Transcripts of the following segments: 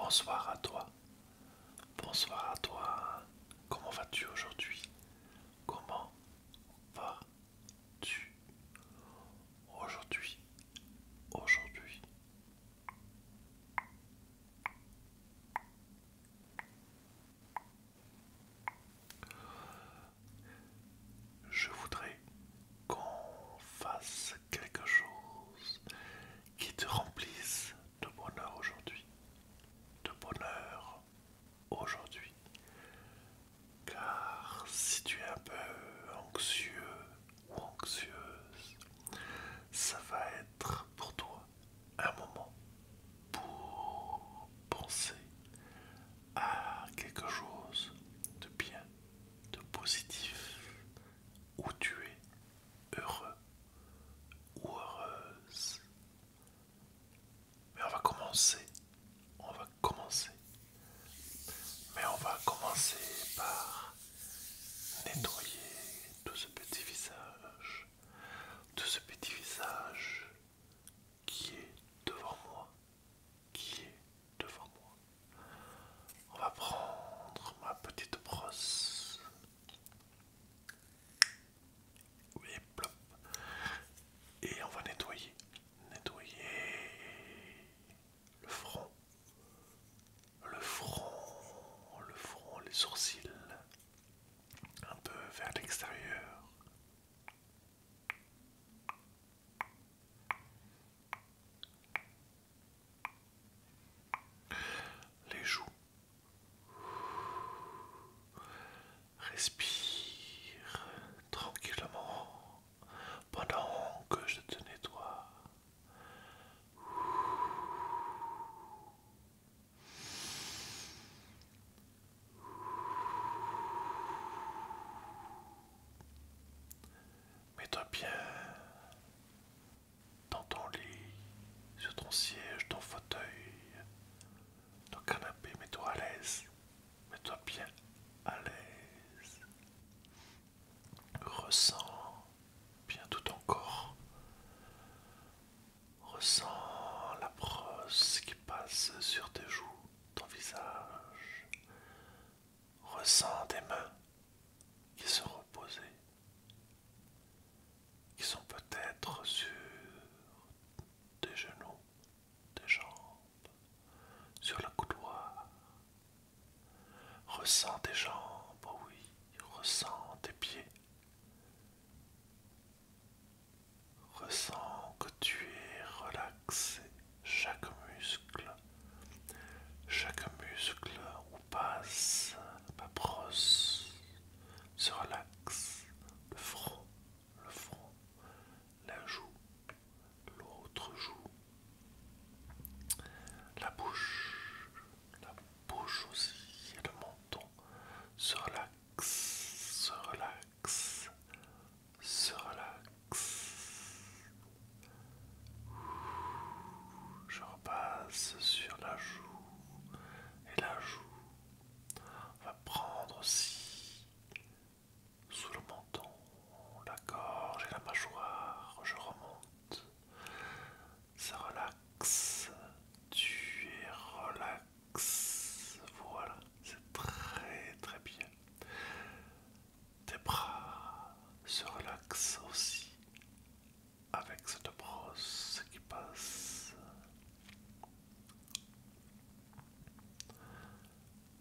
Bonsoir à toi. Bonsoir à toi. Comment vas-tu aujourd'hui? Comment vas-tu aujourd'hui? Aujourd'hui, je voudrais qu'on fasse quelque chose qui te remplisse de bonheur aujourd'hui. De bonheur aujourd'hui. Car si tu es un peu anxieux ou anxieuse, ça va être pour toi un moment pour penser à quelque chose de bien, de positif, où tu es heureux ou heureuse. Mais on va commencer, mais on va commencer par nettoyer tout ce petit visage qui est devant moi, qui est devant moi. On va prendre ma petite brosse. Oui, plop. Et on va nettoyer le front, les sourcils, un peu vers l'extérieur. Les joues. Respire tranquillement pendant que je te nettoie. Mets-toi bien dans ton lit, sur ton siège, ton fauteuil, ton canapé, mets-toi à l'aise. Mets-toi bien à l'aise. Ressens bien tout ton corps. Ressens la brosse qui passe sur tes joues, ton visage. Ressens tes mains qui sont reposées, qui sont peut-être sur tes genoux, tes jambes, sur le coudoir. Ressens tes jambes, oh oui, ressens tes pieds. Ressens que tu es relaxé, chaque muscle où passe ma brosse se relaxe, le front, la joue, l'autre joue, la la bouche aussi et le menton se relaxe, se relaxe, se relaxe. Je repasse sur la joue et la joue. On va prendre aussi sous le menton, la gorge et la mâchoire. Je remonte. Ça relaxe. Tu es relax. Voilà, c'est très très bien. Tes bras se relaxent aussi avec cette brosse qui passe.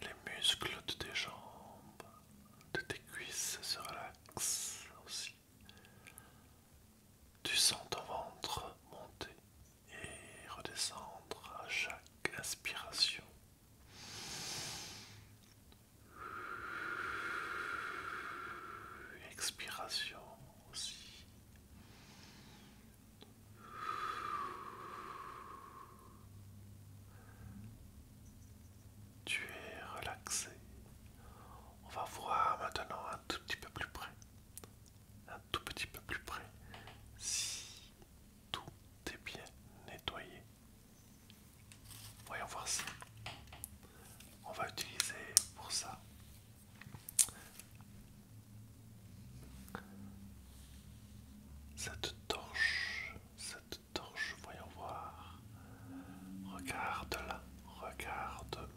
Les muscles de tes jambes, de tes cuisses se relaxent aussi. Tu sens ton ventre monter et redescendre à chaque inspiration. Expiration aussi. Tu es relaxé. On va voir maintenant un tout petit peu plus près. Un tout petit peu plus près. Si tout est bien nettoyé. Voyons voir ça. On va utiliser pour ça cette torche, voyons voir. Regarde là, regarde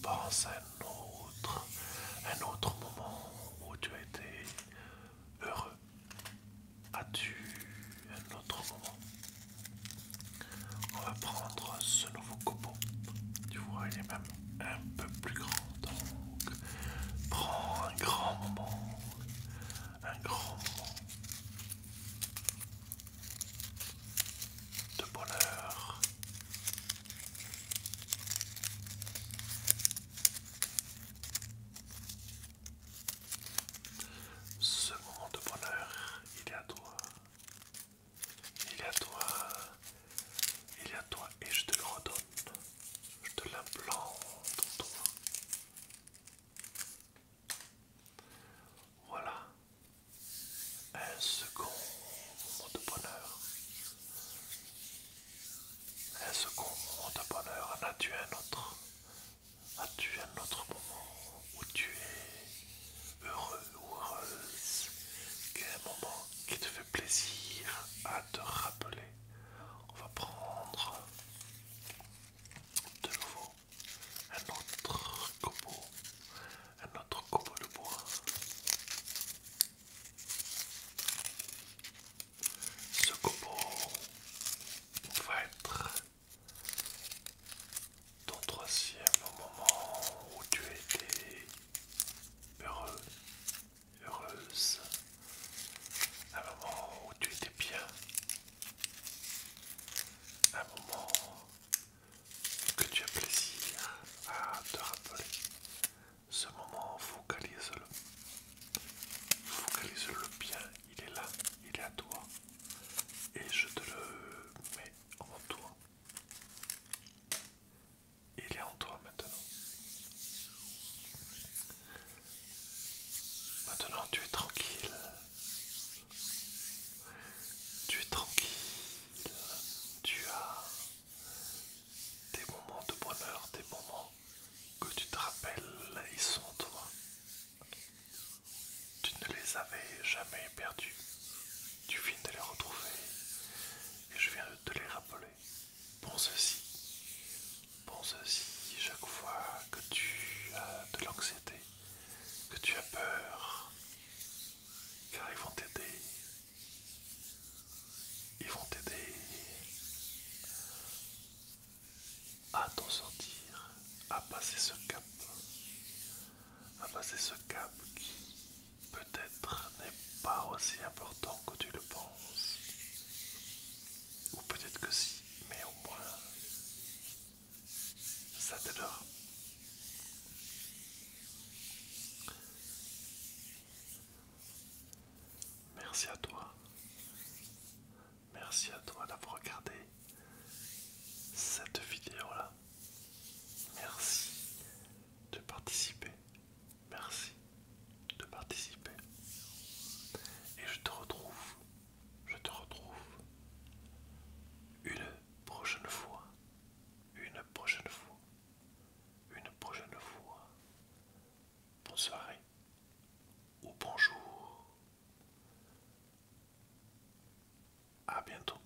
repense à un autre moment où tu as été heureux. As-tu un autre moment? On va prendre ce nouveau copeau. Tu vois, il est même un peu plus grand. Donc, prends un grand moment. Un grand moment de bonheur. Ce moment de bonheur, il est à toi. Il est à toi. Il est à toi et je te le redonne. Je te l'implante en toi. Voilà. Un second moment de bonheur. Un second moment de bonheur. En as-tu un autre? As-tu un autre moment où tu es heureux ou heureuse? Quel moment qui te fait plaisir à te rappeler? On va prendre de nouveau un autre copeau de bois. Ce copeau va être ton troisième moment où tu étais heureux, heureuse, un moment où tu étais bien, un moment que tu as plaisir à te rappeler. Ce moment, focalise-le. Focalise-le bien, il est là, il est à toi. Et je te le mets en toi. Il est en toi maintenant. Maintenant tu es tranquille. Tu es tranquille. Tu as des moments de bonheur, des moments que tu te rappelles, ils sont en toi. Tu ne les avais jamais perdus. Tu viens de les retrouver et je viens de te les rappeler. Pense ceci chaque fois que tu as de l'anxiété, que tu as peur, car ils vont t'aider à t'en sortir, à passer ce cap qui peut-être n'est pas aussi important que tu le penses, ou peut-être que si, mais au moins ça t'aidera. Merci à toi d'avoir regardé cette vidéo-là. Merci de participer. Merci de participer. Et je te retrouve une prochaine fois, une prochaine fois, une prochaine fois. Bonne soirée ou bonjour. À bientôt.